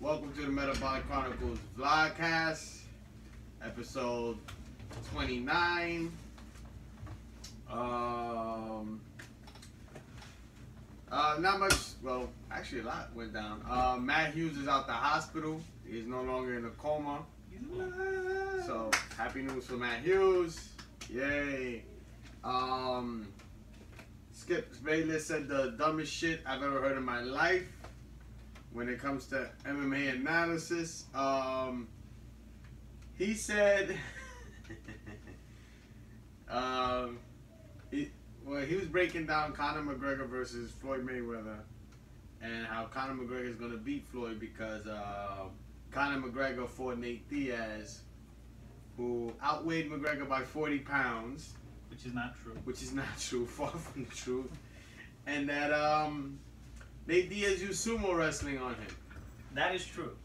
Welcome to the Metabolic Chronicles Vlogcast, episode 29. Not much, well, actually a lot went down. Matt Hughes is out the hospital. He's no longer in a coma. So, happy news for Matt Hughes. Yay. Skip Bayless said the dumbest shit I've ever heard in my life when it comes to MMA analysis. He said he was breaking down Conor McGregor versus Floyd Mayweather and how Conor McGregor is going to beat Floyd because Conor McGregor fought Nate Diaz, who outweighed McGregor by 40 pounds. Which is not true. Which is not true, far from the truth. And that Nate Diaz used sumo wrestling on him. That is true.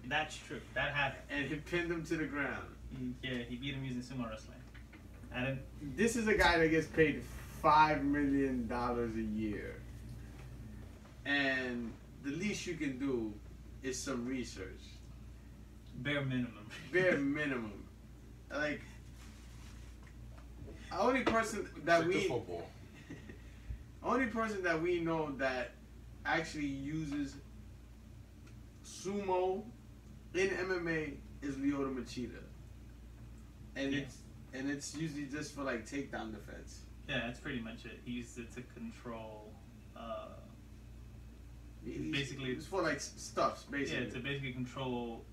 That's true. That happened. And he pinned him to the ground. He beat him using sumo wrestling. This is a guy that gets paid $5 million a year. And the least you can do is some research. Bare minimum. Bare minimum. Like, the only person that we know that actually uses sumo in MMA is Lyoto Machida, and it's usually just for like takedown defense. Yeah, that's pretty much it. He used it to control. It's for like stuffs, basically. Yeah, to basically control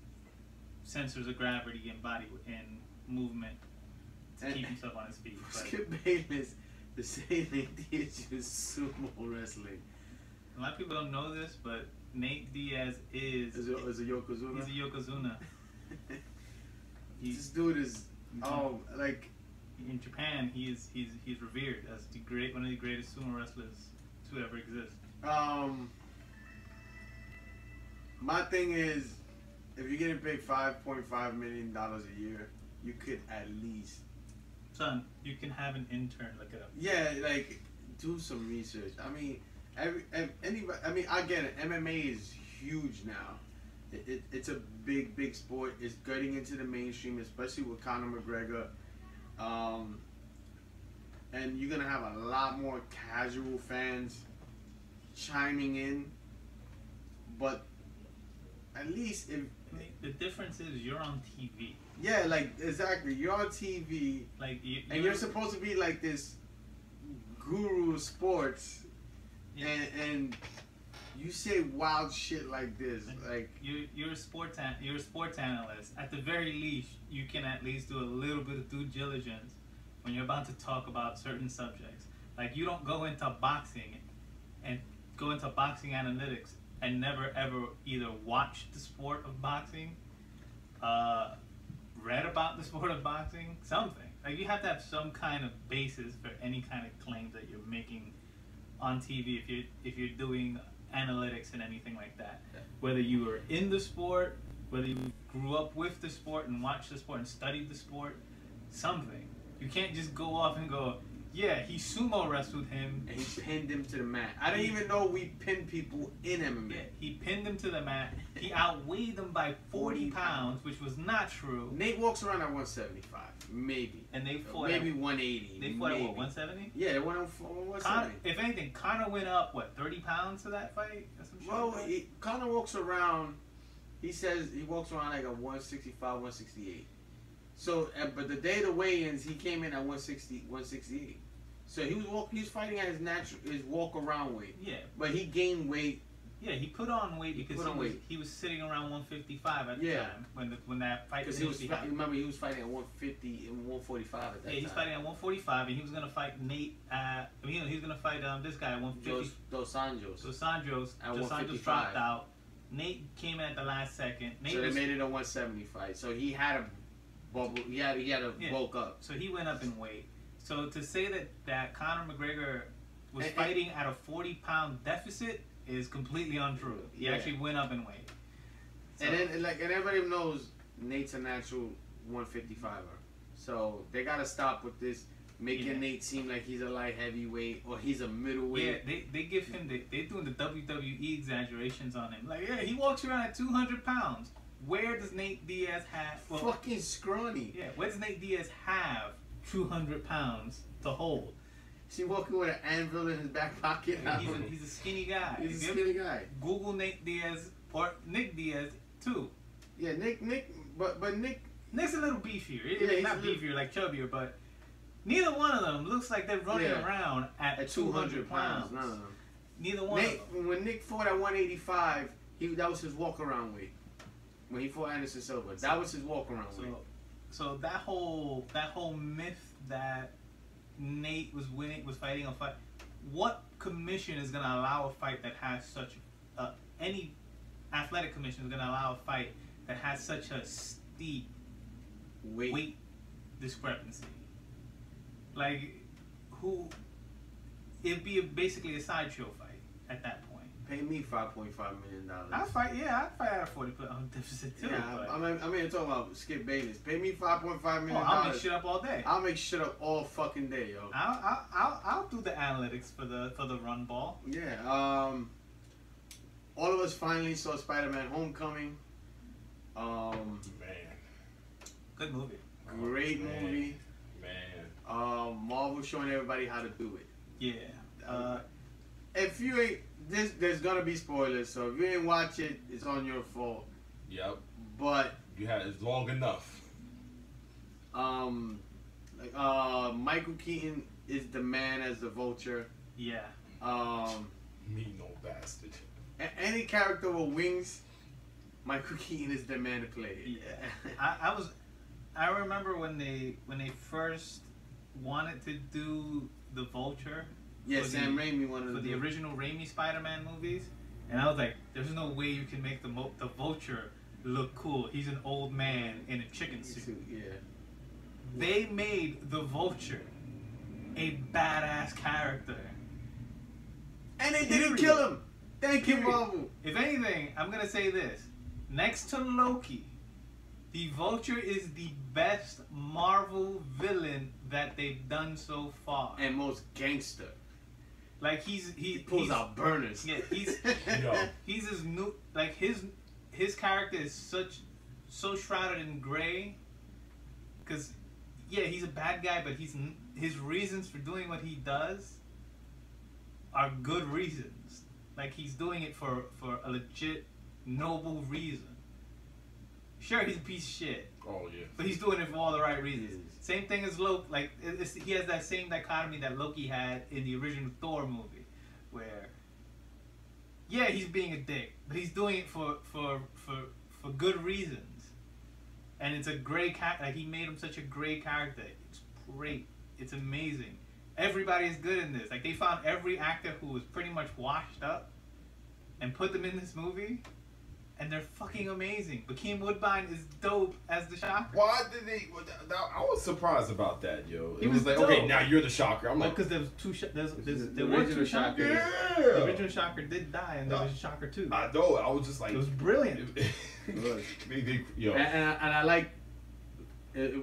sensors of gravity and body and movement to keep himself on his feet. Skip Bayless to say Nate Diaz used sumo wrestling. A lot of people don't know this, but Nate Diaz is a Yokozuna. He's a Yokozuna. This dude is like in Japan. He's revered as one of the greatest sumo wrestlers to ever exist. My thing is, if you're getting paid $5.5 million a year, you could at least. Son, you can have an intern look it up. Yeah, like do some research. I mean, anybody. I mean, I get it. MMA is huge now. It's a big sport. It's getting into the mainstream, especially with Conor McGregor. And you're gonna have a lot more casual fans chiming in. But at least if the difference is you're on TV. Yeah, like exactly. You're on TV, like you're supposed to be like this guru of sports, and you say wild shit like this. Like you're a sports analyst. At the very least, you can at least do a little bit of due diligence when you're about to talk about certain subjects. Like you don't go into boxing and go into boxing analytics and never ever either watch the sport of boxing, read about the sport of boxing, something. Like you have to have some kind of basis for any kind of claims that you're making on TV if you're doing analytics and anything like that. Yeah. Whether you were in the sport, whether you grew up with the sport and watched the sport and studied the sport, something. You can't just go off and go, yeah, he sumo wrestled him. And he pinned him to the mat. I didn't even know we pinned people in MMA. Yeah, he pinned him to the mat. He outweighed them by 40 pounds, which was not true. Nate walks around at 175, maybe. And they fought maybe 180. They fought at what, 170? Yeah, they went on 170. If anything, Conor went up, what, 30 pounds to that fight? Well, Conor walks around, he says he walks around like a 165, 168. So, but the day of the weigh-ins, he came in at 160, 168. So he was fighting at his walk around weight. Yeah. But he gained weight. Yeah, he put on weight because he was sitting around 155 at the time when that fight. Because remember he was fighting at 150 and 145 at that time. Yeah, he's fighting at 145, and he was gonna fight Nate at. He was gonna fight this guy at 150. Dos Anjos. Dos Anjos dropped out. Nate came in at the last second. So they made it a 170 fight. So he had a bubble. He had to bulk up. So he went up in weight. So to say that Conor McGregor was fighting at a 40-pound deficit is completely untrue. He actually went up in weight. So, and everybody knows Nate's a natural 155er. So they gotta stop with this making Nate seem like he's a light heavyweight or he's a middleweight. Yeah, they give him they doing the WWE exaggerations on him. Like, yeah, he walks around at 200 pounds. Where does Nate Diaz have? Well, fucking scrawny. Yeah, where does Nate Diaz have 200 pounds to hold? Is he walking with an anvil in his back pocket? He's a skinny guy. He's a skinny guy. Google Nate Diaz or Nick Diaz too. Yeah, but Nick's a little beefier. Yeah, he's not beefier, like chubbier, but neither one of them looks like they're running around at 200 pounds. None of them. Neither one of them. When Nick fought at 185, that was his walk-around weight. When he fought Anderson Silva, that was his walk-around weight. So that whole myth that Nate was fighting a fight. What commission is gonna allow a fight that has such any athletic commission is gonna allow a fight that has such a steep weight discrepancy? Like, it'd be basically a sideshow fight at that point. Pay me $5.5 million. I'd fight at a 40-pound deficit too. Yeah, I mean, talking about Skip Bayless. Pay me $5.5 million. I'll make shit up all day. I'll make shit up all fucking day, yo. I'll do the analytics for the run ball. Yeah. All of us finally saw Spider-Man: Homecoming. Man. Good movie. Great movie. Man. Marvel showing everybody how to do it. Yeah. If you ain't, there's gonna be spoilers. So if you ain't watch it, it's on your fault. Yep. But you had it long enough. Michael Keaton is the man as the Vulture. Yeah. Me no bastard. Any character with wings, Michael Keaton is the man to play it. Yeah. I remember when they first wanted to do the Vulture. Yeah, Sam Raimi wanted for the original Raimi Spider-Man movies, and I was like, "There's no way you can make the Vulture look cool. He's an old man in a chicken suit." Yeah. They made the Vulture a badass character, and they didn't kill him. Thank you, Marvel. If anything, I'm gonna say this: next to Loki, the Vulture is the best Marvel villain that they've done so far, and most gangster. Like he pulls out burners. Yeah, he's as new. Like his character is so shrouded in gray. Cause yeah, he's a bad guy, but his reasons for doing what he does are good reasons. Like he's doing it for a legit noble reason. Sure, he's a piece of shit. Oh yeah. But he's doing it for all the right reasons. Same thing as Loki. Like he has that same dichotomy that Loki had in the original Thor movie, where yeah, he's being a dick, but he's doing it for good reasons. And it's a great character. Like he made him such a great character. It's great. It's amazing. Everybody is good in this. Like they found every actor who was pretty much washed up and put them in this movie. And they're fucking amazing. But Woodbine is dope as the Shocker. Why did they? I was surprised about that, yo. He was like, dope. okay, now you're the Shocker. I'm like, because there was two. There were two Shockers. Yeah. The original Shocker did die, and there was a Shocker 2. I know. I was just like, it was brilliant. Yo. And I like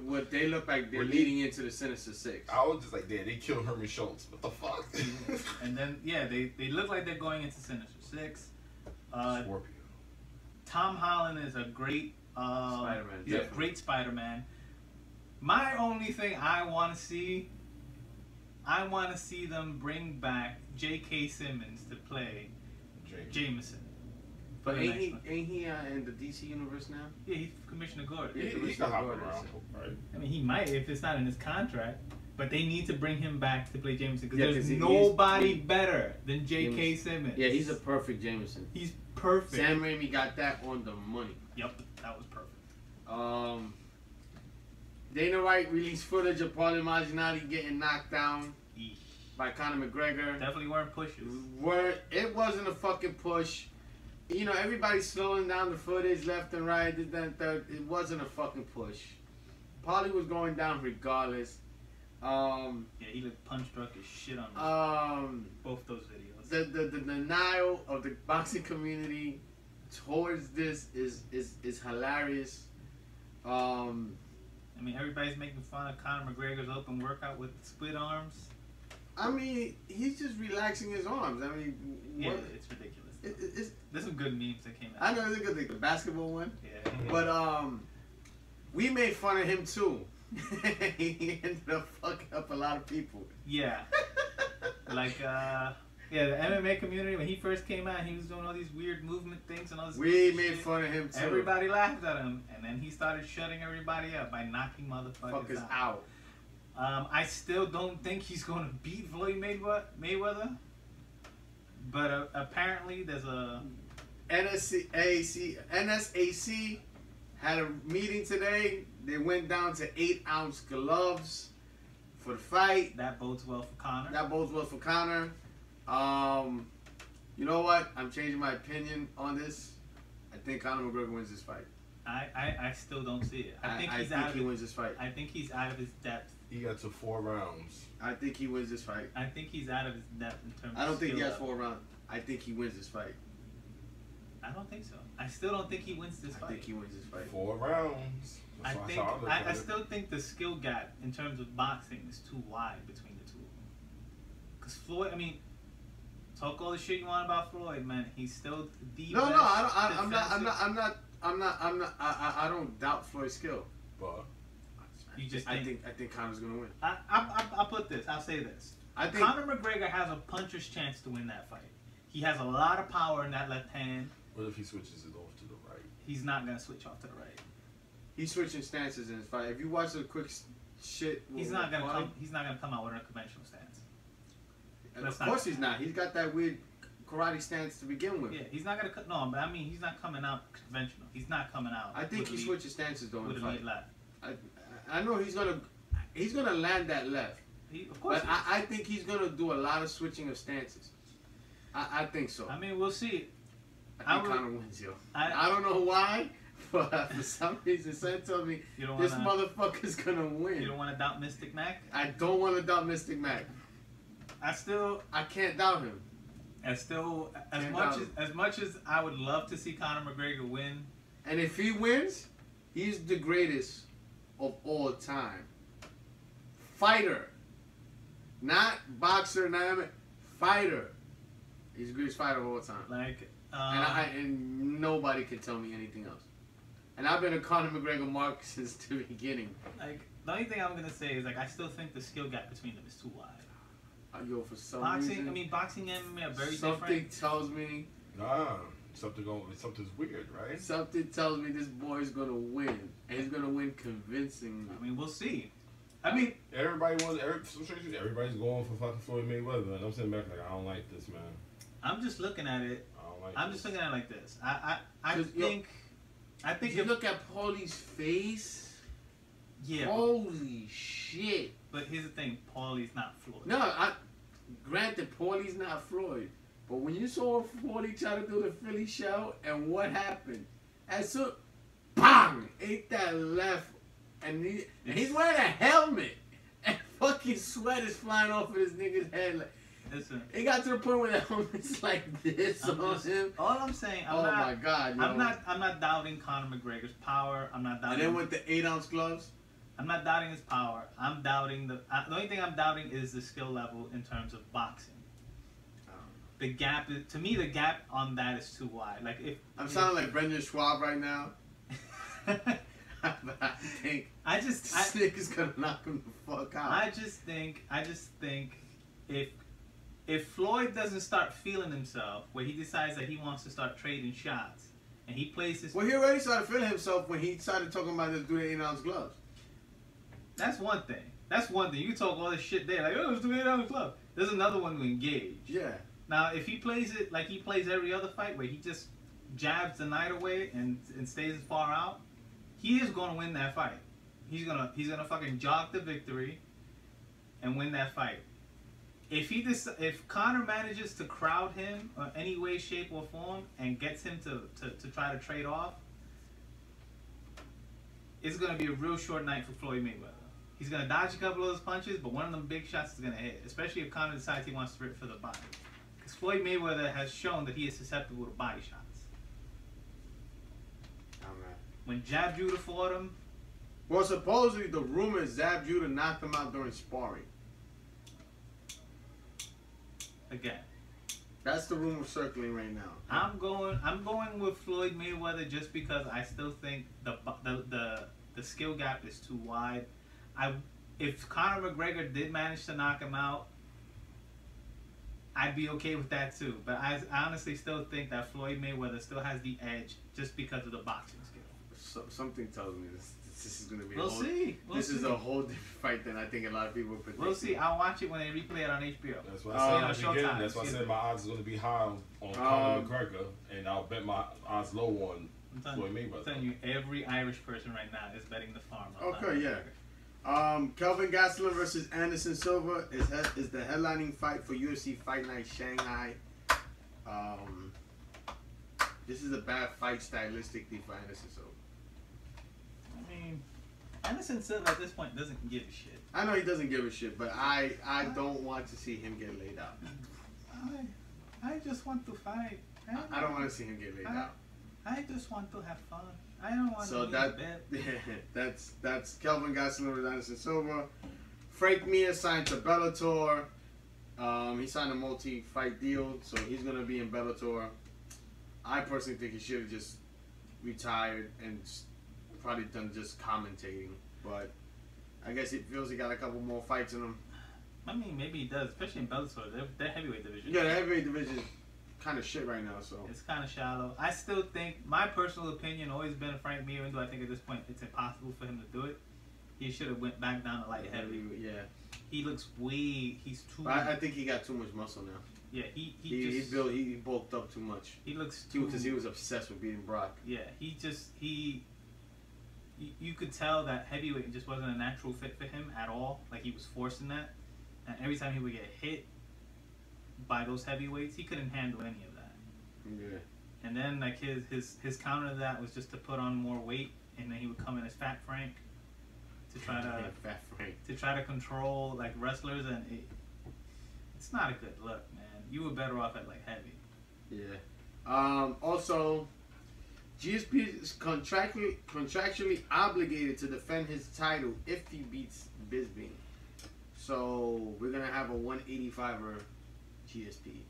what they look like. They're leading into the Sinister Six. I was just like, damn, they killed Herman Schultz. What the fuck? And then yeah, they look like they're going into Sinister Six. Scorpio. Tom Holland is a great Spider-Man. He's a great Spider-Man. My only thing I want to see them bring back J.K. Simmons to play Jameson. But ain't he in the DC universe now? Yeah, he's Commissioner Gordon. Yeah, he can hop around, right? I mean, he might if it's not in his contract. But they need to bring him back to play Jameson because there's he's nobody better than J.K. Simmons. Yeah, he's a perfect Jameson. He's perfect. Sam Raimi got that on the money. Yep, that was perfect. Dana White released footage of Paulie Malignaggi getting knocked down by Conor McGregor. Definitely weren't pushes. It wasn't a fucking push. You know, everybody's slowing down the footage left and right. This, that, and third. It wasn't a fucking push. Paulie was going down regardless. Yeah, he looked punch drunk as shit on both those videos. The denial of the boxing community towards this is hilarious. I mean, everybody's making fun of Conor McGregor's open workout with split arms. I mean, he's just relaxing his arms. I mean, Yeah, it's ridiculous. There's some good memes that came out. I know it's a good thing, the basketball one. Yeah. But we made fun of him too. He ended up fucking up a lot of people. Yeah. Like, yeah, the MMA community, when he first came out, he was doing all these weird movement things and all this We made shit. fun of him too. Everybody laughed at him, and then he started shutting everybody up by knocking motherfuckers out. I still don't think he's going to beat Floyd Mayweather, but apparently there's a... NSAC had a meeting today. They went down to 8-ounce gloves for the fight. That bodes well for Conor. That bodes well for Conor. You know what? I'm changing my opinion on this. I think Conor McGregor wins this fight. I still don't see it. I think he wins this fight. I think he's out of his depth. He got to 4 rounds. I think he wins this fight. I think he's out of his depth in terms of I don't think he has skill 4 rounds. I think he wins this fight. I don't think so. I still don't think he wins this fight. I think he wins this fight. 4 rounds. I still think the skill gap in terms of boxing is too wide between the two of them. Because Floyd, I mean, talk all the shit you want about Floyd, man. He's still the No, best no, I don't doubt Floyd's skill. But you just I think Conor's gonna win. I'll put this. I'll say this. I think Conor McGregor has a puncher's chance to win that fight. He has a lot of power in that left hand. what if he switches it off to the right? He's not gonna switch off to the right. he's switching stances in his fight. If you watch the quick shit, He's not gonna come. He's not gonna come out with a conventional stance. Of course he's not. He's got that weird karate stance to begin with. Yeah, he's not gonna. No, but I mean, he's not coming out conventional. He's not coming out. I think he switches stances though in with the a fight. lead left. I know he's gonna land that left. Of course. But I think he's gonna do a lot of switching of stances. I think so. I mean, we'll see. I think Conor wins, yo. I don't know why, but for some reason, son told me this motherfucker's gonna win. You don't want to doubt Mystic Mac? I don't want to doubt Mystic Mac. I can't doubt him. As much as I would love to see Conor McGregor win, and if he wins, he's the greatest of all time. Fighter, not boxer, not fighter. He's the greatest fighter of all time. Like, and nobody can tell me anything else. And I've been a Conor McGregor mark since the beginning. Like, the only thing I'm gonna say is like I still think the skill gap between them is too wide. Yo, for some boxing, reason, I mean, boxing and MMA are very something different. tells me. Something's weird, right? Something tells me this boy's gonna win, and he's gonna win convincingly. I mean, we'll see. I mean, everybody's going for fucking Floyd Mayweather, and I'm sitting back like, I don't like this, man. I'm just looking at it. I'm just looking at it like this. I think if you look at Paulie's face, yeah. Holy shit! But here's the thing, Paulie's not Floyd. No, granted, Paulie's not Floyd, but when you saw Paulie try to do the Philly shell, and what happened? As soon, bang! Ate that left, and he's wearing a helmet, and fucking sweat is flying off of this nigga's head. Like, listen, it got to the point where the helmet's like this on him. All I'm saying, my God, yo. I'm not doubting Conor McGregor's power. I'm not doubting. And then with the 8-ounce gloves. I'm not doubting his power. I'm doubting the only thing I'm doubting is the skill level in terms of boxing. The gap, to me, the gap on that is too wide. Like I'm sounding like Brendan Schuab right now. I think this nigga's gonna knock him the fuck out. I just think if Floyd doesn't start feeling himself, where he decides that he wants to start trading shots, and he plays his... Well, he already started feeling himself when he started talking about this dude 8-ounce gloves. That's one thing. You can talk all this shit there, like, oh, let's do 8-ounce glove. There's another one to engage. Yeah. Now, if he plays it like he plays every other fight, where he just jabs the night away and stays as far out, he is going to win that fight. He's gonna fucking jog the victory and win that fight. If Conor manages to crowd him in any way, shape, or form and gets him to try to trade off, it's gonna be a real short night for Floyd Mayweather. He's gonna dodge a couple of those punches, but one of them big shots is gonna hit, especially if Conor decides he wants to rip for the body. Because Floyd Mayweather has shown that he is susceptible to body shots. When Jab Judah fought him, Well, supposedly the rumor is Zab Judah knocked him out during sparring. Again, that's the rumor circling right now. I'm going with Floyd Mayweather just because I still think the skill gap is too wide. If Conor McGregor did manage to knock him out, I'd be okay with that too. But I honestly still think that Floyd Mayweather still has the edge just because of the boxing skill. So, something tells me this is going to be. We'll see. This is a whole different fight than I think a lot of people would predict. We'll see. I'll watch it when they replay it on HBO. That's why I said at the beginning. That's why I said my odds are going to be high on Conor McGregor, and I'll bet my odds low on Floyd Mayweather. I'm telling you, every Irish person right now is betting the farm. Okay, yeah. Kelvin Gastelum versus Anderson Silva is the headlining fight for UFC Fight Night Shanghai. This is a bad fight stylistically for Anderson Silva. I mean, Anderson Silva at this point doesn't give a shit. I know he doesn't give a shit, but I don't want to see him get laid out. I just want to fight. I don't want to see him get laid out. I just want to have fun. I don't want so to that's Kelvin Gastelum versus Anderson Silva. Frank Mir signed to Bellator. He signed a multi-fight deal, so he's gonna be in Bellator. I personally think he should have just retired and probably done just commentating, but I guess he feels he got a couple more fights in him. I mean, maybe he does, especially in Bellator. Their heavyweight division. Yeah, the heavyweight division is kind of shit right now, so it's kind of shallow. I still think, my personal opinion, always been a Frank Mir, even though I think at this point it's impossible for him to do it. He should have went back down to light heavy. Yeah. He looks he's too. I think he got too much muscle now. Yeah, he bulked up too much. He looks too, because he was obsessed with beating Brock. Yeah, you could tell that heavyweight just wasn't a natural fit for him at all. Like, he was forcing that, and every time he would get hit by those heavyweights, he couldn't handle any of that. Yeah. And then like his counter to that was just to put on more weight, and then he would come in as Fat Frank to try to control like wrestlers, and it's not a good look, man. You were better off at like heavy. Yeah. Also, GSP is contractually obligated to defend his title if he beats Bisping. So we're gonna have a 185er GSP.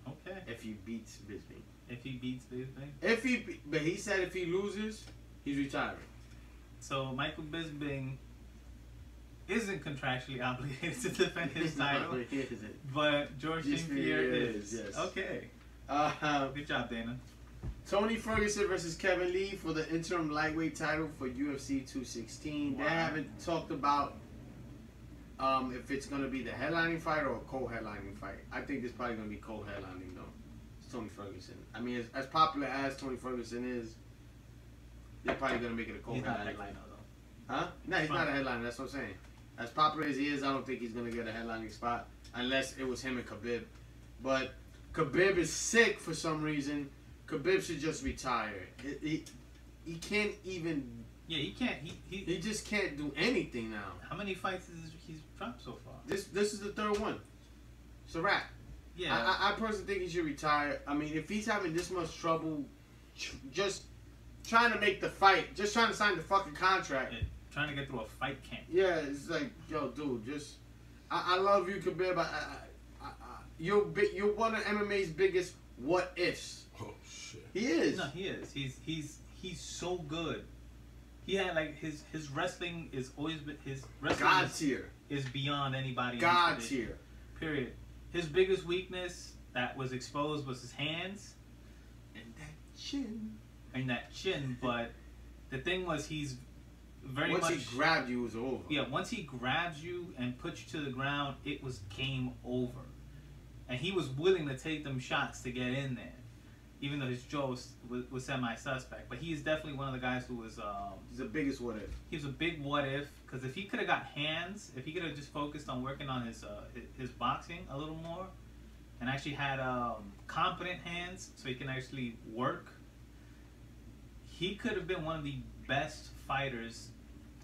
Okay. If he beats Bisping. If he beats Bisping. But he said if he loses, he's retiring. So Michael Bisping isn't contractually obligated to defend his title, no, he isn't. But George St. Pierre is. Yes. Okay. Good job, Dana. Tony Ferguson versus Kevin Lee for the interim lightweight title for UFC 216. Wow. They haven't talked about if it's going to be the headlining fight or a co-headlining fight. I think it's probably going to be co-headlining, though. It's Tony Ferguson. I mean, as popular as Tony Ferguson is, they're probably going to make it a co-headlining. He's not a headliner, though. Huh? No, he's not a headliner. That's what I'm saying. As popular as he is, I don't think he's going to get a headlining spot unless it was him and Khabib. But Khabib is sick for some reason. Khabib should just retire. He can't even... Yeah, he can't. He just can't do anything now. How many fights has he's dropped so far? This is the third one. It's a wrap. Yeah. I personally think he should retire. I mean, if he's having this much trouble just trying to make the fight, just trying to sign the fucking contract. Yeah, trying to get through a fight camp. Yeah, it's like, yo, dude, just... I love you, Khabib. You're one of MMA's biggest what-ifs. Oh, shit. He is. No, he is. He's so good. He had like his wrestling is always his wrestling God tier is beyond anybody. God tier. Period. His biggest weakness that was exposed was his hands and that chin. But the thing was, he's very once much. Once he grabbed you, it was over. Yeah. Once he grabs you and puts you to the ground, it was game over. And he was willing to take them shots to get in there, even though his jaw was semi-suspect. But he is definitely one of the guys who was... he's the biggest what-if. He was a big what-if, because if he could have got hands, if he could have just focused on working on his boxing a little more, and actually had competent hands so he can actually work, he could have been one of the best fighters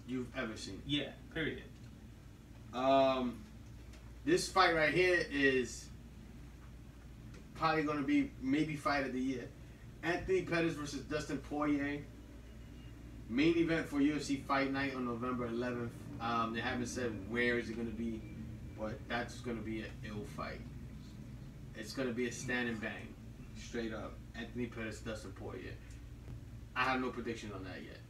you've ever seen. Yeah, period. This fight right here is... probably going to be maybe fight of the year. Anthony Pettis versus Dustin Poirier. Main event for UFC Fight Night on November 11th. They haven't said where is it going to be, but that's going to be an ill fight. It's going to be a stand and bang, straight up. Anthony Pettis, Dustin Poirier. I have no prediction on that yet.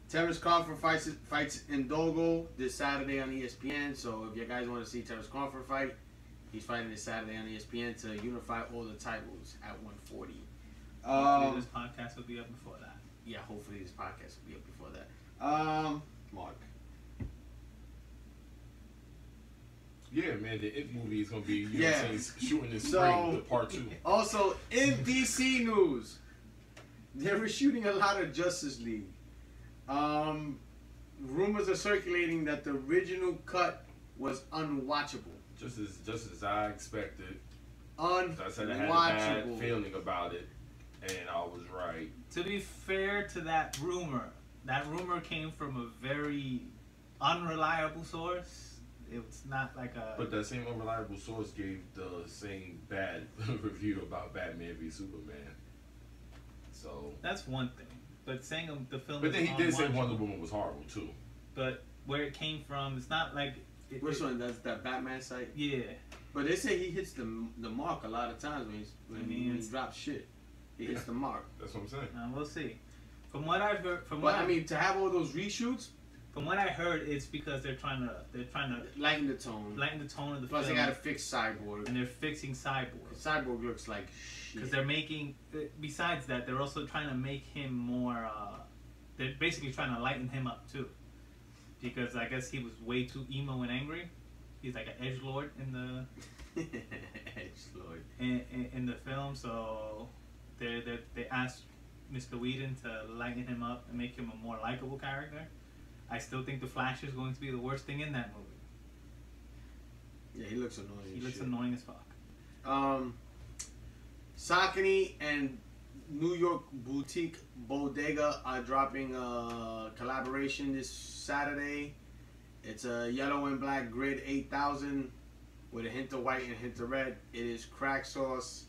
Terrence Crawford fights in Dogo this Saturday on ESPN. So if you guys want to see Terrence Crawford fight, he's fighting this Saturday on ESPN to unify all the titles at 140. Hopefully this podcast will be up before that. Yeah, hopefully this podcast will be up before that. Mark. Yeah, man, the It movie is gonna be shooting this So, spring, the part 2. Also, in DC news, they were shooting a lot of Justice League. Rumors are circulating that the original cut was unwatchable. Just as I expected. Unwatchable. I said I had a bad feeling about it, and I was right. To be fair to that rumor came from a very unreliable source. It's not like a... But that same unreliable source gave the same bad review about Batman v Superman. So... That's one thing. But saying the film... But then he did say Wonder Woman was horrible, too. But where it came from, it's not like... Which one? That's that Batman site? Yeah. But they say he hits the mark a lot of times when he drops shit. He hits the mark. That's what I'm saying. We'll see. From what I've heard... to have all those reshoots... From what I heard, it's because they're trying to lighten the tone. Lighten the tone of the Plus, film. they gotta fix Cyborg. And they're fixing Cyborg. Cyborg looks like shit. Because they're making. Besides that, they're also trying to make him more. They're basically trying to lighten him up too. Because I guess he was way too emo and angry. He's like an edgelord in the. Edgelord. In the film, so they asked Mr. Whedon to lighten him up and make him a more likable character. I still think the Flash is going to be the worst thing in that movie. Yeah, he looks annoying. He looks annoying as fuck. Saucony and New York boutique Bodega are dropping a collaboration this Saturday. It's a yellow and black grid 8000 with a hint of white and a hint of red. It is crack sauce.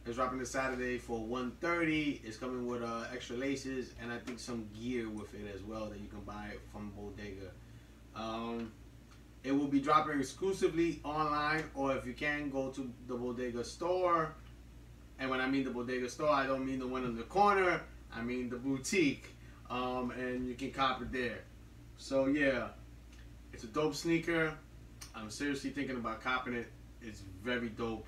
It's dropping this Saturday for $130. It's coming with extra laces and I think some gear with it as well that you can buy from Bodega. It will be dropping exclusively online, or if you can, go to the Bodega store. And when I mean the Bodega store, I don't mean the one in the corner. I mean the boutique. And you can cop it there. So yeah, it's a dope sneaker. I'm seriously thinking about copping it. It's very dope.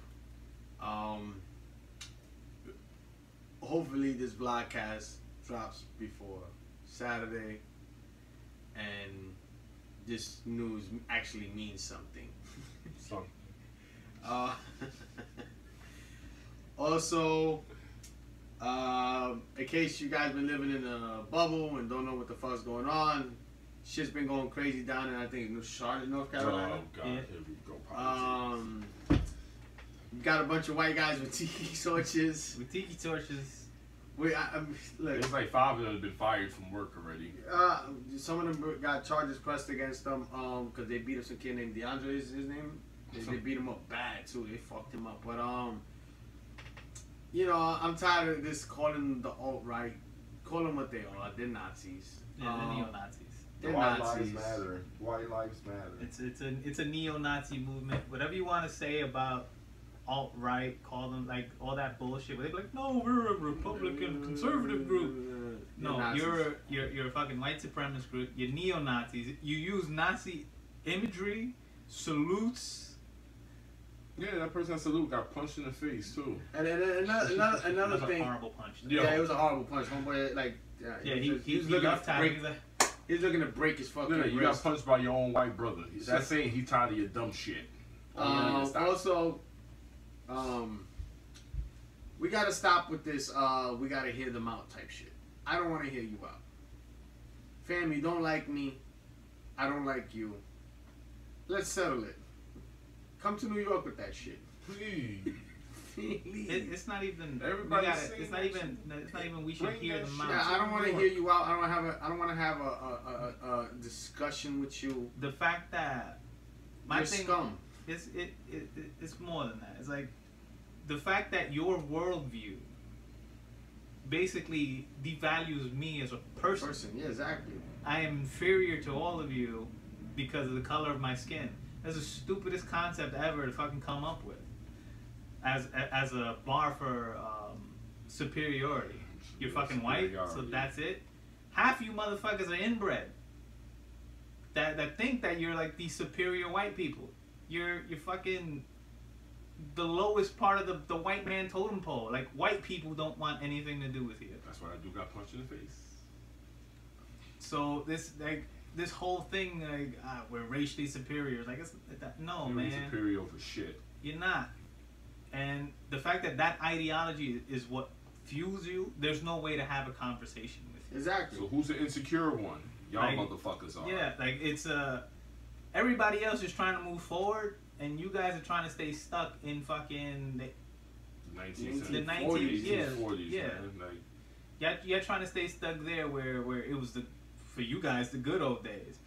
Hopefully this vlogcast drops before Saturday and this news actually means something. Also, in case you guys been living in a bubble and don't know what the fuck's going on, shit's been going crazy down in, I think, Charlotte, North Carolina. Oh God, here we go. Got a bunch of white guys with Tiki Torches. With Tiki Torches. Look, it's like 5 of them have been fired from work already. Some of them got charges pressed against them because they beat up some kid named DeAndre is his name. They beat him up bad too. They fucked him up. But you know, I'm tired of this calling the alt-right. Call them what they are. They're Nazis. Yeah, they're neo-Nazis. They're White Nazis. lives matter. White lives matter. It's a neo-Nazi movement. Whatever you want to say about alt-right, call them like all that bullshit. But they're like, no, we're a Republican conservative group. No, you're a fucking white supremacist group. You're neo-Nazis. You use Nazi imagery, salutes. Yeah, that person that salute got punched in the face too. And another That's thing. a horrible punch. Yeah, it was a horrible punch. Homeboy, like, he was looking to break. He's looking to break his fucking wrist. You got punched by your own white brother. That's saying he's tired of your dumb shit. Also, we gotta stop with this. We gotta hear them out type shit. I don't want to hear you out. Fam, you don't like me. I don't like you. Let's settle it. Come to New York with that shit. Please. It's not even. It's not even. We should hear them out. Yeah, I don't want to hear you out. I don't want to have a discussion with you. The fact that You're scum. It's more than that. It's like the fact that your worldview basically devalues me as a person. Yeah, exactly. I am inferior to all of you because of the color of my skin. That's the stupidest concept ever to fucking come up with as a bar for superiority. You're fucking white, so that's it. Half you motherfuckers are inbred that think that you're like these superior white people. You're fucking the lowest part of the white man totem pole. Like, white people don't want anything to do with you. That's why I do got punched in the face. So this whole thing, like, we're racially superior. Like, it's no, you're man. Superior over shit. You're not. And the fact that ideology is what fuels you, there's no way to have a conversation with you. Exactly. So who's the insecure one? Y'all motherfuckers are. Yeah, like, it's everybody else is trying to move forward, and you guys are trying to stay stuck in fucking the 1940s, yeah, 40s, yeah. Man. Like, you're trying to stay stuck there where it was for you guys the good old days.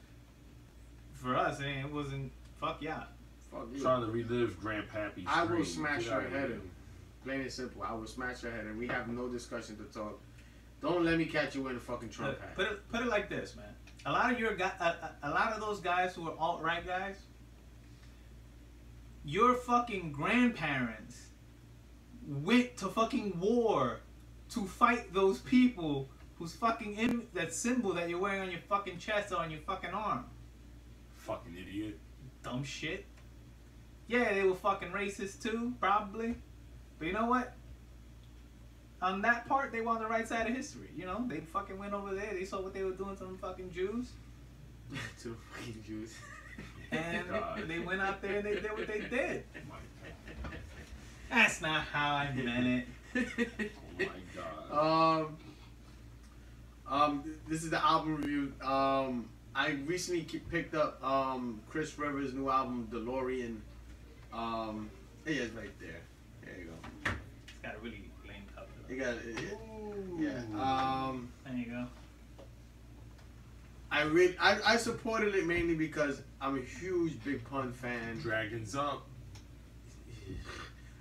For us, it wasn't. Fuck yeah. Fuck you. Trying to relive Grandpappy's I will dream. smash your head in. Plain and simple. I will smash your head in. We have no discussion to talk. Don't let me catch you in a fucking Trump hat. Put it like this, man. A lot of those guys who are alt-right guys, your fucking grandparents went to fucking war to fight those people who's fucking that symbol that you're wearing on your fucking chest or on your fucking arm. Fucking idiot. Dumb shit. Yeah, they were fucking racist too, probably. But you know what? On that part, they were on the right side of history. You know, they fucking went over there. They saw what they were doing to them fucking Jews. To the fucking Jews. And they went out there and they did what they did. That's not how I meant it. Oh my god. This is the album review. I recently picked up Chris Rivers' new album Delorean. It is right there. There you go. It's got a really lame cover though. You got it. Yeah. There you go. I supported it mainly because I'm a huge Big Pun fan. Dragons up.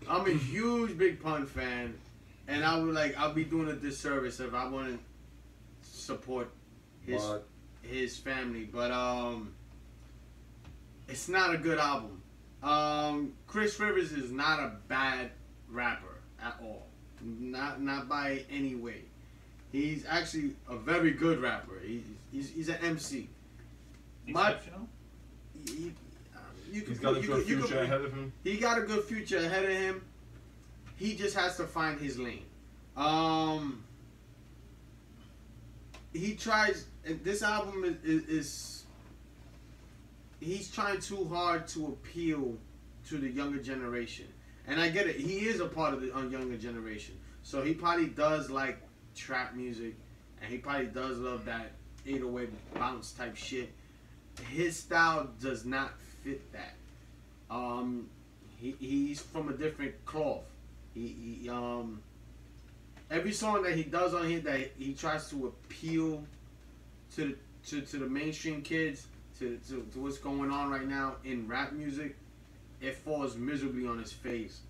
I'm a huge Big Pun fan, and I'll be doing a disservice if I wouldn't support his family. But it's not a good album. Chris Rivers is not a bad rapper at all. Not by any way. He's actually a very good rapper. He's an MC. Exceptional? He's got a good future ahead of him. He got a good future ahead of him. He just has to find his lane. He tries. This album is he's trying too hard to appeal to the younger generation, and I get it. He is a part of the younger generation, so he probably does like trap music, and he probably does love that 808 bounce type shit. His style does not fit that. He's from a different cloth. Every song that he does on here that he tries to appeal to the mainstream kids, to what's going on right now in rap music, it falls miserably on his face.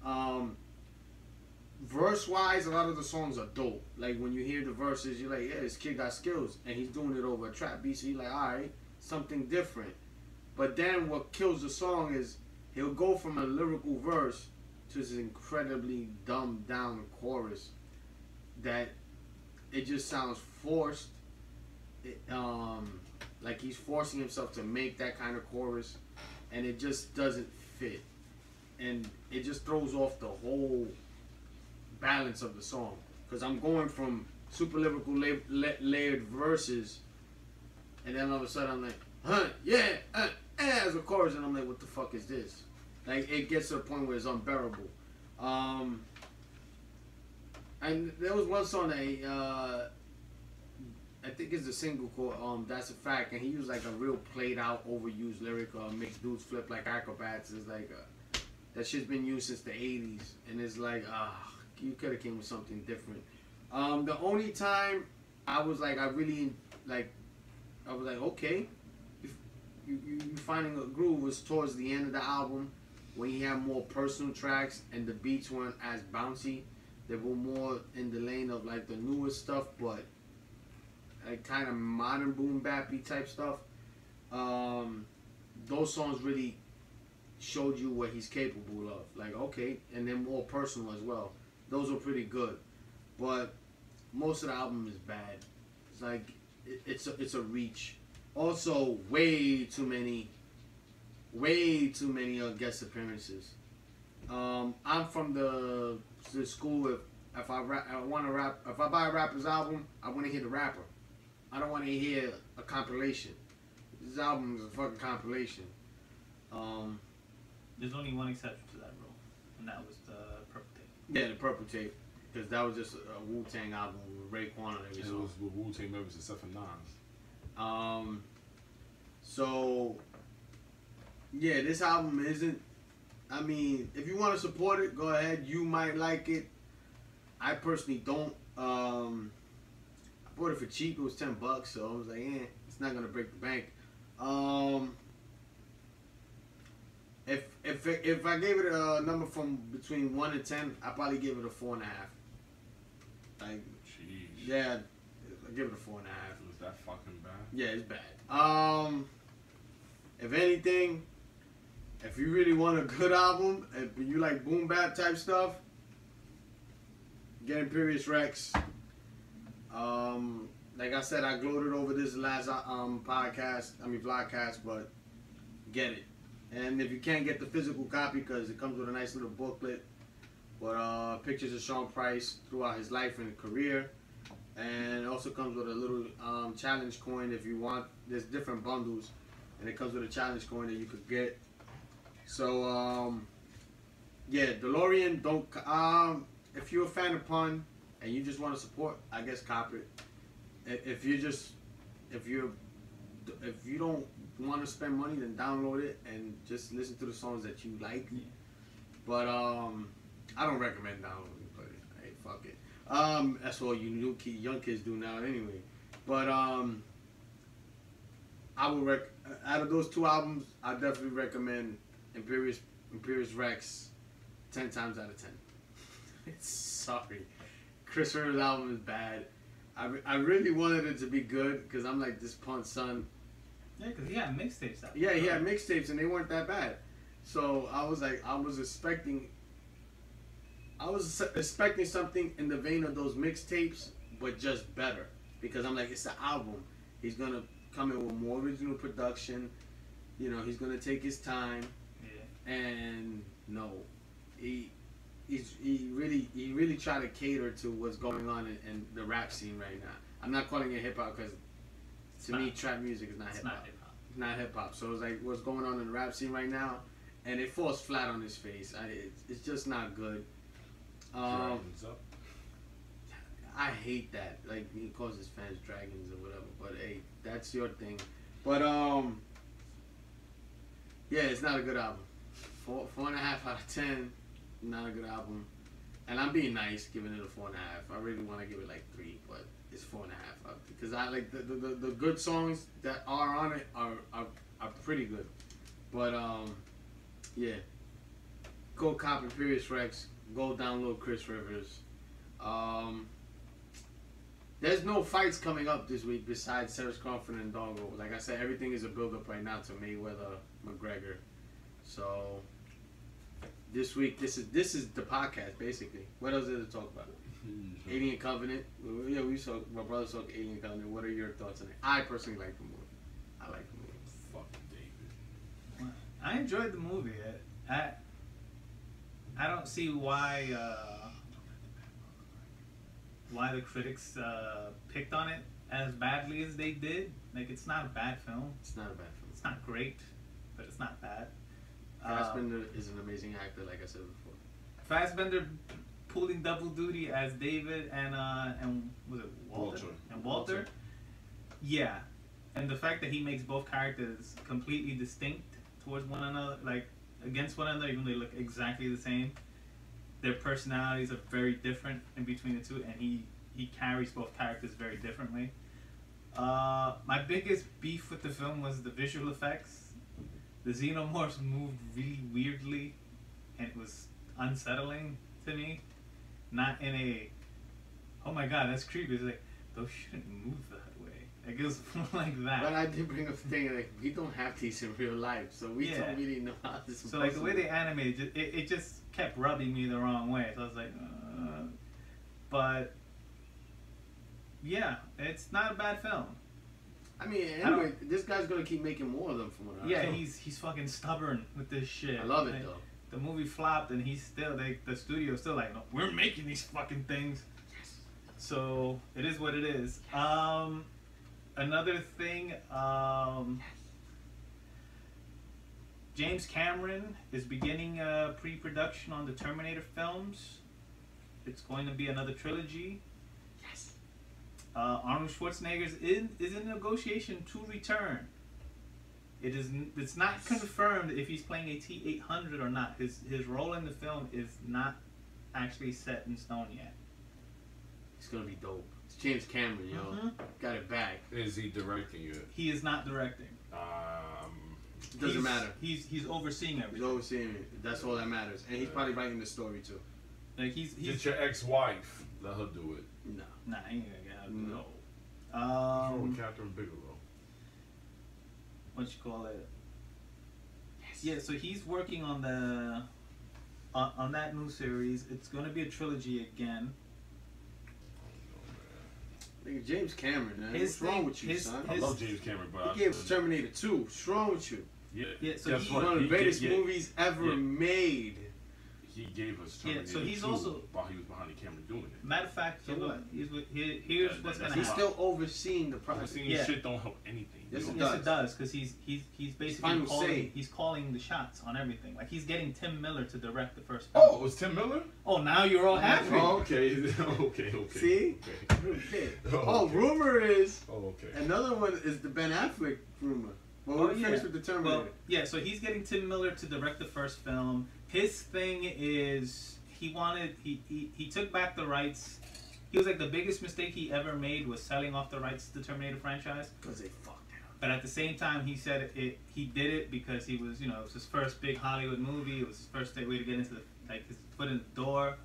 Verse wise, a lot of the songs are dope. Like when you hear the verses, you're like, yeah, this kid got skills, and he's doing it over a trap beat. So you're like, all right, something different. But then what kills the song is he'll go from a lyrical verse to this incredibly dumbed down chorus that it just sounds forced. Like he's forcing himself to make that kind of chorus, and it just doesn't fit, and it just throws off the whole balance of the song. Because I'm going from super lyrical layered verses, and then all of a sudden I'm like, huh, yeah, as a chorus, and I'm like, what the fuck is this? Like, it gets to a point where it's unbearable. And there was one song that I think it's a single called That's a Fact, and he used like a real played out, overused lyric, makes dudes flip like acrobats. It's like that shit's been used since the 80s, and it's like, you could have came with something different. The only time I was like, I was like, okay, you finding a groove was towards the end of the album when he had more personal tracks and the beats weren't as bouncy. They were more in the lane of like the newer stuff, but like kind of modern boom bappy type stuff. Those songs really showed you what he's capable of. Like, okay, and then more personal as well. Those were pretty good, but most of the album is bad. It's like it's a reach. Also, way too many guest appearances. I'm from the school. If I want to rap, if I buy a rapper's album, I want to hear the rapper. I don't want to hear a compilation. This album is a fucking compilation. There's only one exception to that rule, and that was the Purple Tape. Yeah, the Purple Tape, because that was just a Wu-Tang album with Raekwon on every song. It was with Wu-Tang members except for Nas. So yeah, this album isn't. I mean, if you want to support it, go ahead. You might like it. I personally don't. I bought it for cheap. It was $10, so I was like, it's not gonna break the bank. If I gave it a number from between 1 and 10, I probably give it a 4.5. Like, jeez. Yeah, I give it a 4.5. Was that fucking bad? Yeah, it's bad. If anything, if you really want a good album, if you like boom bap type stuff, get Imperious Rex. Like I said, I gloated over this last vlogcast, but get it. And if you can't get the physical copy, because it comes with a nice little booklet with pictures of Sean Price throughout his life and career, and it also comes with a little challenge coin if you want. There's different bundles, and it comes with a challenge coin that you could get. So yeah, Delorean. Don't if you're a fan of pun and you just want to support, I guess cop it. If you don't want to spend money, then download it and just listen to the songs that you like. Yeah. But I don't recommend downloading, but hey, fuck it. That's all you young kids do now anyway. But I would out of those two albums, I definitely recommend Imperious Rex 10 times out of 10. Sorry, Chris Rivers' album is bad. I really wanted it to be good because I'm like this pun's son. Yeah, because he had mixtapes out. Yeah, he had mixtapes and they weren't that bad. So I was like, I was expecting something in the vein of those mixtapes, but just better. Because I'm like, it's an album. He's gonna come in with more original production. You know, he's gonna take his time. Yeah. And no, he really tried to cater to what's going on in the rap scene right now. I'm not calling it hip hop because to me, trap music is not hip hop. It's not hip hop. So it's like what's going on in the rap scene right now, and it falls flat on his face. It's just not good. I hate that. Like he calls his fans dragons or whatever. But hey, that's your thing. But yeah, it's not a good album. 4.5 out of 10. Not a good album. And I'm being nice, giving it a 4.5. I really want to give it like 3, but it's 4.5 because I like the good songs that are on it are pretty good. But yeah, go cop Imperious Rex. Go download Chris Rivers. There's no fights coming up this week besides Cyrus Crawford and Doggo. Like I said, everything is a build-up right now to Mayweather, McGregor. So this week, this is the podcast basically. What else is there to talk about? Alien Covenant. Yeah, my brother saw Alien Covenant. What are your thoughts on it? I personally like the movie. I like the movie. Fucking David. I enjoyed the movie. I don't see why the critics picked on it as badly as they did. Like, it's not a bad film. It's not a bad film. It's not great, but it's not bad. Fassbender is an amazing actor, like I said before. Fassbender pulling double duty as David and was it Walter? And Walter. Yeah, and the fact that he makes both characters completely distinct towards one another, like against one another, even though they look exactly the same. Their personalities are very different in between the two, and he carries both characters very differently. My biggest beef with the film was the visual effects. The xenomorphs moved really weirdly, and it was unsettling to me. not in a, oh my god, that's creepy. It's like, those shouldn't move that way. Like, it was more like that. But I did bring up the thing, like, we don't have these in real life, so we don't really know how this is So, like, the way they animated, it just kept rubbing me the wrong way. So I was like, but, yeah, it's not a bad film. I mean, anyway, this guy's gonna keep making more of them from what I Yeah, he's fucking stubborn with this shit. I love it, though. The movie flopped, and he's still, the studio's still like, no, we're making these fucking things. Yes. So, it is what it is. Another thing, James Cameron is beginning pre-production on the Terminator films. It's going to be another trilogy. Yes. Arnold Schwarzenegger is in negotiation to return. It's not confirmed if he's playing a T-800 or not. His role in the film is not actually set in stone yet. It's gonna be dope. It's James Cameron, yo. Mm-hmm. Got it back. Is he directing it? He is not directing. It doesn't matter. He's overseeing everything. He's overseeing it. That's all that matters. And he's probably writing the story too. Like he's Get your ex-wife. Let her do it. Nah, he ain't gonna get her to do it. No. Catherine Bigelow. What you call it? Yes. Yeah, so he's working on the on that new series. It's gonna be a trilogy again. Nigga, James Cameron, man. What's wrong with you, son? I love James Cameron, but he gave us Terminator 2. What's wrong with you? Yeah. So he's one of the greatest movies ever made. He gave us Terminator 2 so he's also while he was behind the camera doing it. Matter of fact, so what? Here's what's gonna happen. He's still overseeing the project. Overseeing shit don't help anything. Yes, it does, because he's basically calling the shots on everything. Like he's getting Tim Miller to direct the first film. Oh, it was Tim Miller? Oh, now you're all happy. Oh, okay. Okay. See? Okay. Oh, rumor is. Oh, okay. Another one is the Ben Affleck rumor. Well, we're finished with the Terminator. Well, yeah, so he's getting Tim Miller to direct the first film. His thing is he took back the rights. He was like, the biggest mistake he ever made was selling off the rights to the Terminator franchise. Because they fucked him. But at the same time, he said he did it because he was, it was his first big Hollywood movie. It was his first way to get into his foot in the door.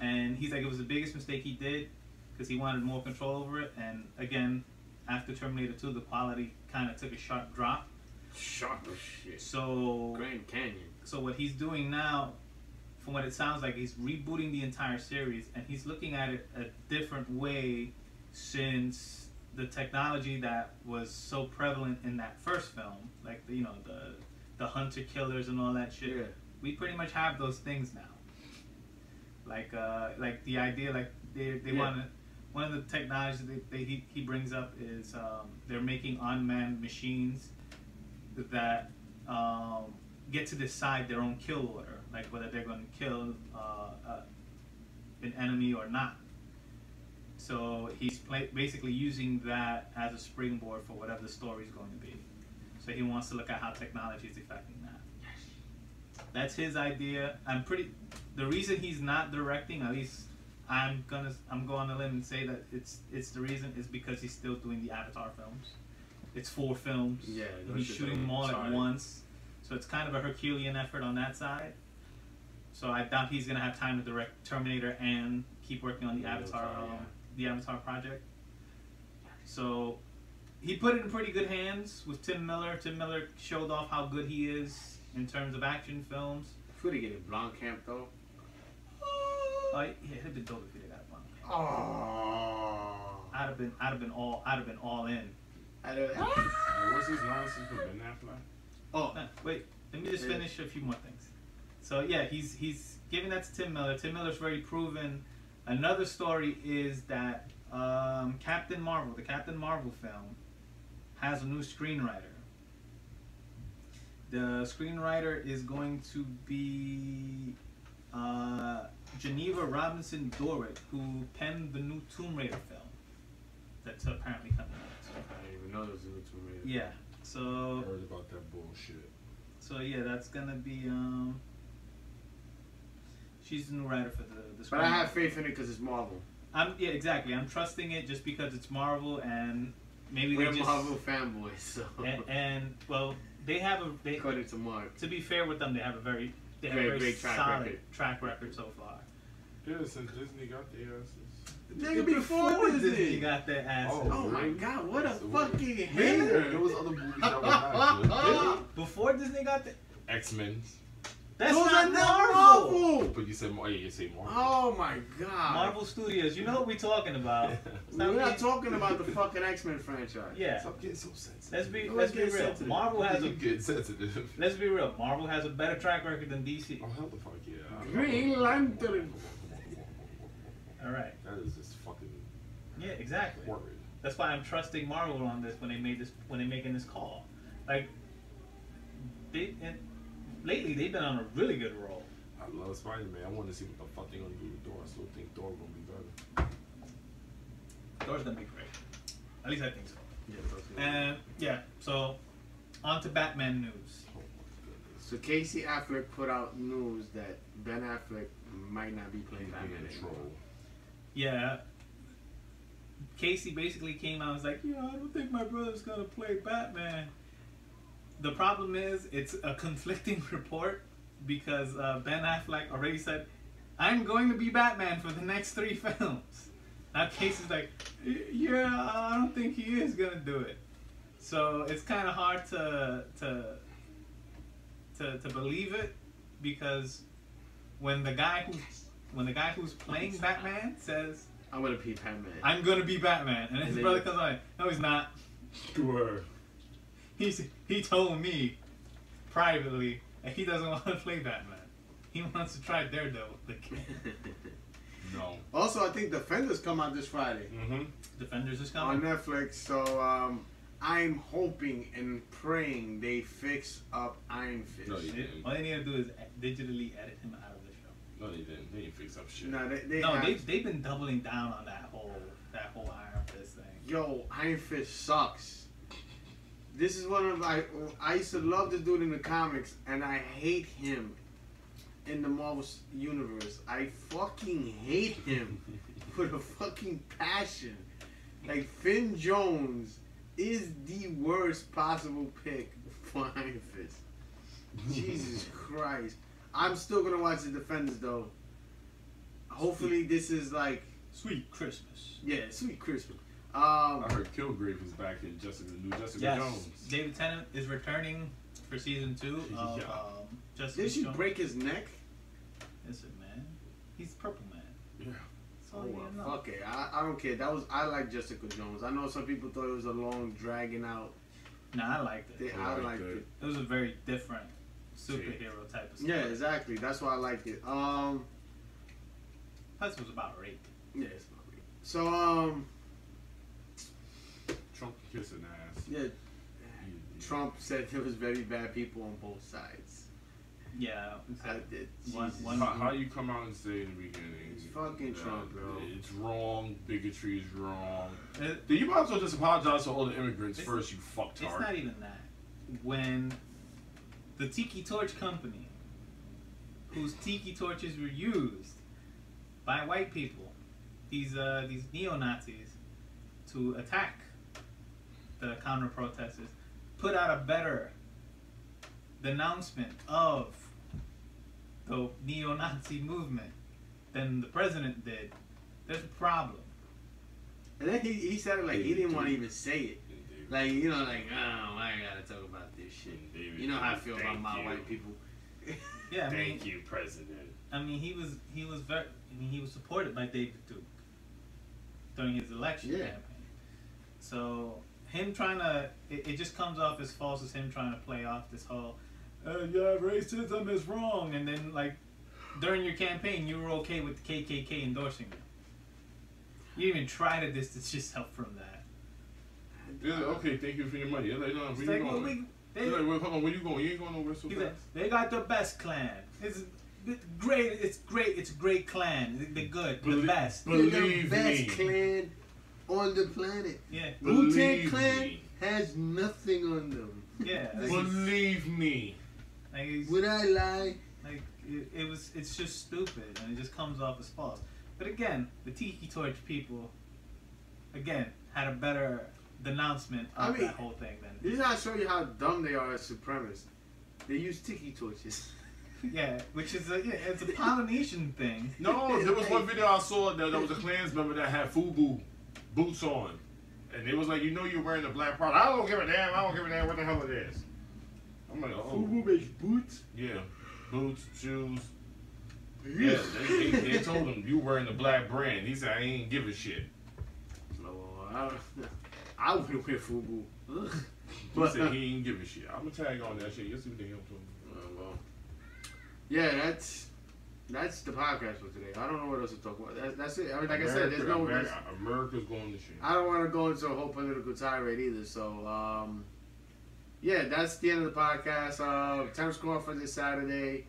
And he's like, it was the biggest mistake he did because he wanted more control over it. And again, after Terminator 2, the quality kind of took a sharp drop. Sharp as shit. So Grand Canyon. So what he's doing now, from what it sounds like, he's rebooting the entire series, and he's looking at it a different way since the technology that was so prevalent in that first film, like the hunter killers and all that shit. Yeah. We pretty much have those things now. Like the idea, like they want to. One of the technologies he brings up is they're making unmanned machines that get to decide their own kill order, like whether they're going to kill an enemy or not. So he's basically using that as a springboard for whatever the story is going to be. So he wants to look at how technology is affecting that. That's his idea. The reason he's not directing, at least I'm going on a limb and say that it's the reason is because he's still doing the Avatar films. It's 4 films. Yeah, he's shooting them all at once. So it's kind of a Herculean effort on that side. So I doubt he's gonna have time to direct Terminator and keep working on the Avatar project. So he put it in pretty good hands with Tim Miller. Tim Miller showed off how good he is in terms of action films. Could he get a Blomkamp though? Yeah, it'd have been dope if he got a Blomkamp. Oh. I'd have been all in. What's his nonsense for Ben Affleck? Oh, wait. Let me just finish a few more things. So yeah, he's giving that to Tim Miller. Tim Miller's very proven. Another story is that Captain Marvel, the Captain Marvel film, has a new screenwriter. The screenwriter is going to be Geneva Robinson Dorrit, who penned the new Tomb Raider film that's apparently coming out. I didn't even know there was a new Tomb Raider. Yeah. So I heard about that bullshit. So yeah, that's gonna be she's the new writer for the But I have faith in it because it's Marvel. Yeah, exactly. I'm trusting it just because it's Marvel, and maybe we're Marvel fanboys. So and well, they have according to Marc. To be fair with them, they have a very great solid track record so far. Yeah, since Disney got their asses. Nigga, before Disney got their asses. Oh my god, what a fucking Yeah, hater. there was other movies that were not good. Really? Before Disney got the X-Men. That's Those not are not Marvel. But you said Marvel. Oh my god. Marvel Studios. You know what we're talking about. We're not talking about the fucking X-Men franchise. Yeah. Stop getting so sensitive. Let's be real. sensitive. Marvel has a get sensitive. Let's be real. Marvel has a better track record than DC. Oh hell the fuck yeah. Green Lantern. All right. That is just fucking. Yeah, exactly. Horrid. That's why I'm trusting Marvel on this when they're making this call. Like lately they've been on a really good roll. I love Spider-Man. I want to see what the fuck they're gonna do with Thor. I still think Thor gonna be better. Thor's gonna be great. At least I think so. Yeah, And yeah, so on to Batman news. Oh my goodness. so Casey Affleck put out news that Ben Affleck might not be playing Batman anymore. Yeah. Casey basically came out and was like, I don't think my brother's gonna play Batman. The problem is, it's a conflicting report because Ben Affleck already said, I'm going to be Batman for the next 3 films. Now Casey's like, yeah, I don't think he is gonna do it. So it's kind of hard to believe it because when the guy who's playing Batman says, I'm gonna be Batman. I'm gonna be Batman, and his brother comes on, no, he's not. Sure. He told me privately that he doesn't want to play Batman. He wants to try Daredevil again. No. Also, I think Defenders come out this Friday Defenders is on coming. Netflix. So I'm hoping and praying they fix up Iron Fist. No, you didn't. All they need to do is digitally edit him out of the show. No, they didn't. They didn't fix up shit. No, They've been doubling down on that whole Iron Fist thing. Yo, Iron Fist sucks. This is one of I used to love this dude in the comics, and I hate him in the Marvel universe. I fucking hate him with a fucking passion. Like, Finn Jones is the worst possible pick for Iron Fist. Jesus Christ. I'm still gonna watch the Defenders though. Hopefully this is like Sweet Christmas. Yeah, Sweet Christmas. I heard Kilgrave is back in Jessica Jones. David Tennant is returning for season 2 of Jessica Did she Jones. break his neck? Listen, man, he's Purple Man. Yeah. That's all Oh you well, need to know. fuck it. I don't care. I like Jessica Jones. I know some people thought it was a long dragging out. Nah, I liked it. I liked it. It was a very different superhero type of story. Yeah, exactly. That's why I liked it. Plus, it was about rape. Yeah, it's not real. So Trump kissing ass. yeah, Trump said there was very bad people on both sides. Yeah. I did. How you come out and say in the beginning? It's fucking Trump, bro. It's wrong. Bigotry is wrong. You might as well just apologize to all the immigrants first, you fucktard. It's not even that. When the Tiki Torch company, whose Tiki Torches were used by white people, these neo-Nazis, to attack the counter-protesters, put out a better denouncement of the neo-Nazi movement than the president did, there's a problem. And then he said it like he didn't want to even say it. Like, you know, like, oh, I ain't gotta talk about this shit. You know how I feel about my white people. Yeah, I mean, Thank you, President. I mean, he was supported by David Duke during his election campaign. So him trying to, it just comes off as false as him trying to play off this whole, yeah, racism is wrong, and then like during your campaign you were okay with the KKK endorsing you. You didn't even try to distance yourself from that. Yeah, okay, thank you for your money. Like, no, where you going? Hold on, where you going? You ain't going nowhere so fast. They got the best clan. It's great. It's great. It's a great clan. They're good. The best. Believe They're the best me. clan on the planet. Yeah. Wu-Tang Clan has nothing on them. Yeah. Believe me. Like, Would I lie? like it's just stupid, and it just comes off as false. But again, the Tiki Torch people, again, had a better denouncement of that whole thing than. This is how I show you how dumb they are as supremacists. They use Tiki Torches. Yeah, which is it's a Polynesian thing. No, there was one video I saw that there was a Klans member that had FUBU boots on. And it was like, you know you're wearing a black product. I don't give a damn. I don't give a damn what the hell it is. I'm like, oh. FUBU makes boots? Yeah. Boots, shoes. Yeah, they told him, you wearing the black brand. He said, I ain't give a shit. No, I wouldn't wear FUBU. He said he ain't give a shit. I'm going to tag on that shit. You'll see what they help him. Well. Yeah, that's the podcast for today. I don't know what else to talk about. That's it. I mean, like I said, there's no... America's going to shit. I don't want to go into a whole political tirade either, so... yeah, that's the end of the podcast. Time score for this Saturday.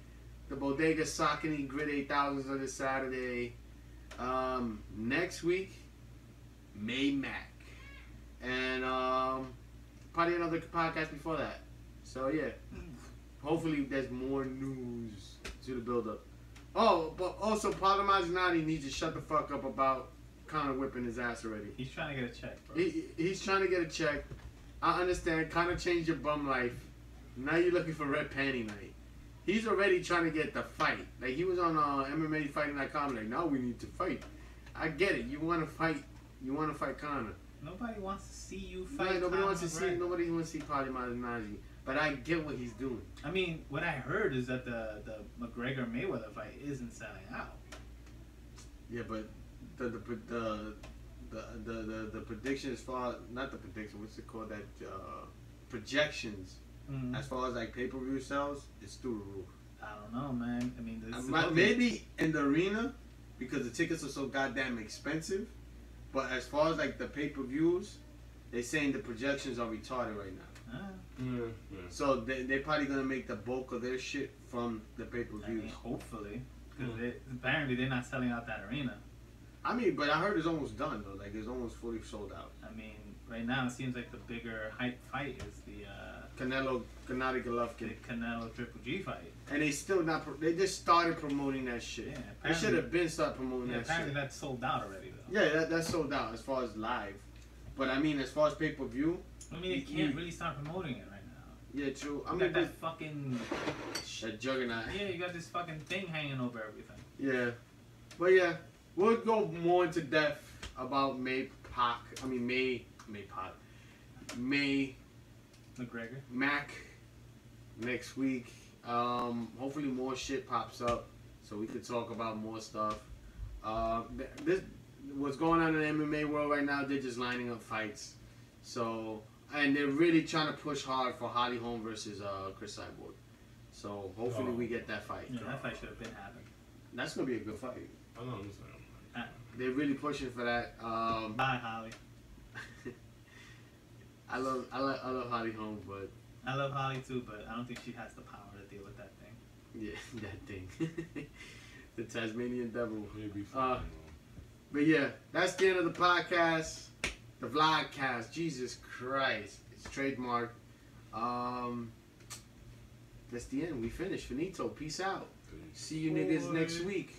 The Bodega Saucony Grid 8000s on this Saturday. Next week, May Mac. And probably another podcast before that. So, yeah. Hopefully, there's more news to the build-up. Oh, but also, Paolo Malignaggi needs to shut the fuck up about Conor whipping his ass already. He's trying to get a check, bro. He's trying to get a check. I understand. Conor changed your bum life. Now you're looking for red panty night. He's already trying to get the fight. Like, he was on MMAfighting.com. Like, now we need to fight. I get it. You want to fight. You want to fight Conor. Nobody wants to see you fight. Yeah, nobody wants to see Paolo Malignaggi. But I get what he's doing. I mean, what I heard is that the McGregor Mayweather fight isn't selling out. Yeah, but the prediction as far, not the prediction, what's it called, that projections as far as like pay-per-view sales, it's through the roof. I don't know, man. I mean, maybe in the arena because the tickets are so goddamn expensive. But as far as like the pay-per-views, they're saying the projections are retarded right now. So they're probably gonna make the bulk of their shit from the pay-per-views. I mean, hopefully, because apparently they're not selling out that arena. I mean, but I heard it's almost done though. Like it's almost fully sold out. I mean, right now it seems like the bigger hype fight is the Gennady Golovkin. The Canelo Triple G fight. And they still not. They just started promoting that shit. Yeah, they should have been started promoting that shit. Apparently that's sold out already though. Yeah, that's sold out as far as live. But I mean, as far as pay-per-view. I mean, they can't really start promoting it right now. Yeah, true. I mean, mean, that fucking... That juggernaut. Yeah, you got this fucking thing hanging over everything. Yeah. But yeah, we'll go more into depth about May McGregor. Mac next week. Hopefully more shit pops up so we can talk about more stuff. This what's going on in the MMA world right now, they're just lining up fights. So, and they're really trying to push hard for Holly Holm versus Chris Cyborg. So, hopefully we get that fight. Yeah, that fight should have been happening. That's going to be a good fight. I know. They're really pushing for that. Bye, Holly. I love Holly Holm, but... I love Holly too, but I don't think she has the power to deal with that thing. Yeah, that thing. The Tasmanian Devil. Maybe fine. But yeah, that's the end of the podcast. The vlogcast. Jesus Christ. It's trademarked. That's the end. We finished. Finito. Peace out. See you niggas next week.